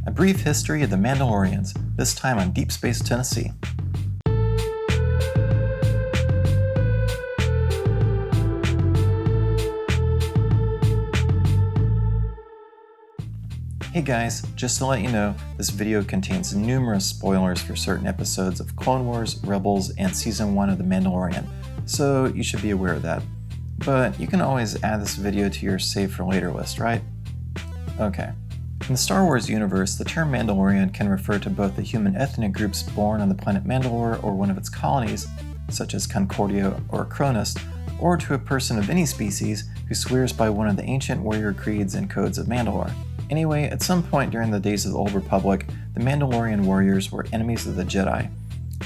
A brief history of the Mandalorians, this time on Deep Space Tennessee. Hey guys, just to let you know, this video contains numerous spoilers for certain episodes of Clone Wars, Rebels, and Season 1 of The Mandalorian, so you should be aware of that. But you can always add this video to your save for later list, right? Okay. In the Star Wars universe, the term Mandalorian can refer to both the human ethnic groups born on the planet Mandalore or one of its colonies, such as Concordia or Cronus, or to a person of any species who swears by one of the ancient warrior creeds and codes of Mandalore. Anyway, at some point during the days of the Old Republic, the Mandalorian warriors were enemies of the Jedi,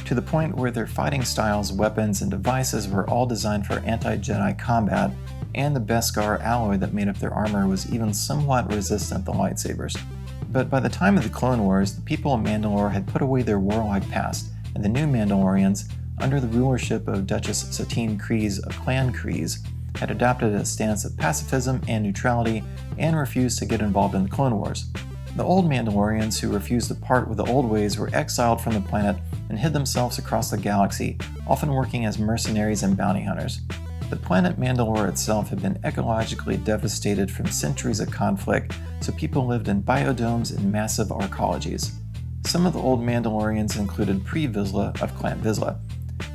to the point where their fighting styles, weapons, and devices were all designed for anti-Jedi combat, and the Beskar alloy that made up their armor was even somewhat resistant to lightsabers. But by the time of the Clone Wars, the people of Mandalore had put away their warlike past, and the new Mandalorians, under the rulership of Duchess Satine Kryze of Clan Kryze, had adopted a stance of pacifism and neutrality and refused to get involved in the Clone Wars. The old Mandalorians who refused to part with the old ways were exiled from the planet and hid themselves across the galaxy, often working as mercenaries and bounty hunters. The planet Mandalore itself had been ecologically devastated from centuries of conflict, so people lived in biodomes and massive arcologies. Some of the old Mandalorians included Pre Vizsla of Clan Vizsla.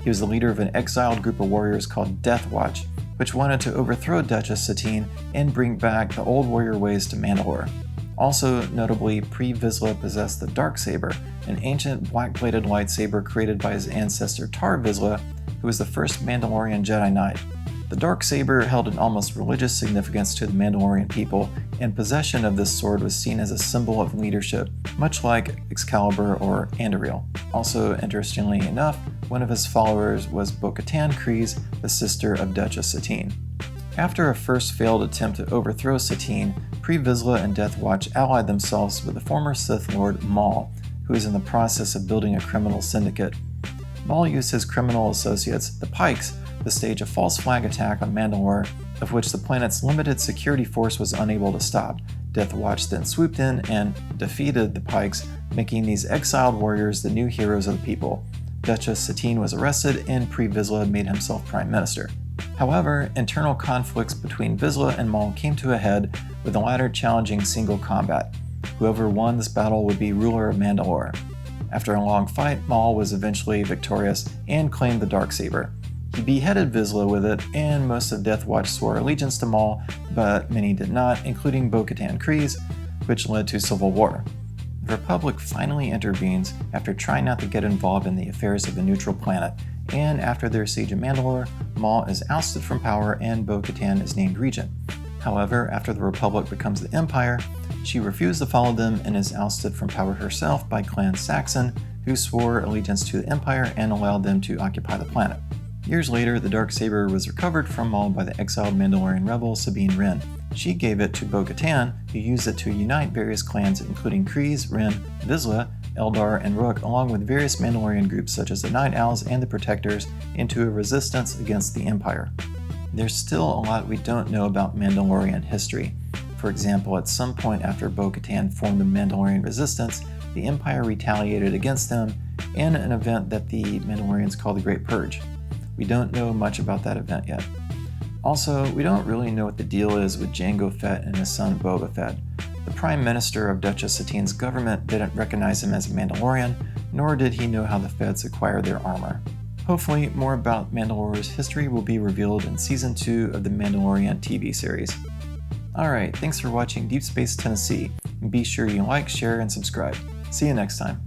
He was the leader of an exiled group of warriors called Death Watch, which wanted to overthrow Duchess Satine and bring back the old warrior ways to Mandalore. Also notably, Pre Vizsla possessed the Darksaber, an ancient black-bladed lightsaber created by his ancestor Tar Vizsla, who was the first Mandalorian Jedi Knight. The Darksaber held an almost religious significance to the Mandalorian people, and possession of this sword was seen as a symbol of leadership, much like Excalibur or Anduril. Also, interestingly enough, one of his followers was bo-katan Kryze, the sister of Duchess Satine. After a first failed attempt to overthrow Satine, Pre Vizsla and Death Watch allied themselves with the former Sith Lord Maul, who is in the process of building a criminal syndicate. Maul used his criminal associates, the Pikes, to stage a false flag attack on Mandalore, of which the planet's limited security force was unable to stop. Death Watch then swooped in and defeated the Pikes, making these exiled warriors the new heroes of the people. Duchess Satine was arrested and Pre Vizsla made himself Prime Minister. However, internal conflicts between Vizsla and Maul came to a head, with the latter challenging single combat. Whoever won this battle would be ruler of Mandalore. After a long fight, Maul was eventually victorious and claimed the Darksaber. He beheaded Vizsla with it, and most of Death Watch swore allegiance to Maul, but many did not, including bo-katan Kryze, which led to civil war. The Republic finally intervenes after trying not to get involved in the affairs of a neutral planet, and after their siege of Mandalore, Maul is ousted from power and bo-katan is named regent. However, after the Republic becomes the Empire, she refused to follow them and is ousted from power herself by Clan Saxon, who swore allegiance to the Empire and allowed them to occupy the planet. Years later, the Darksaber was recovered from Maul by the exiled Mandalorian rebel Sabine Wren. She gave it to bo-katan, who used it to unite various clans including Kryze, Wren, Vizsla, Eldar, and Rook, along with various Mandalorian groups such as the Night Owls and the Protectors, into a resistance against the Empire. There's still a lot we don't know about Mandalorian history. For example, at some point after bo-katan formed the Mandalorian Resistance, the Empire retaliated against them in an event that the Mandalorians call the Great Purge. We don't know much about that event yet. Also, we don't really know what the deal is with Jango Fett and his son Boba Fett. The Prime Minister of Duchess Satine's government didn't recognize him as a Mandalorian, nor did he know how the Feds acquired their armor. Hopefully, more about Mandalore's history will be revealed in Season 2 of the Mandalorian TV series. Alright, thanks for watching Deep Space Tennessee, and be sure you like, share, and subscribe. See you next time.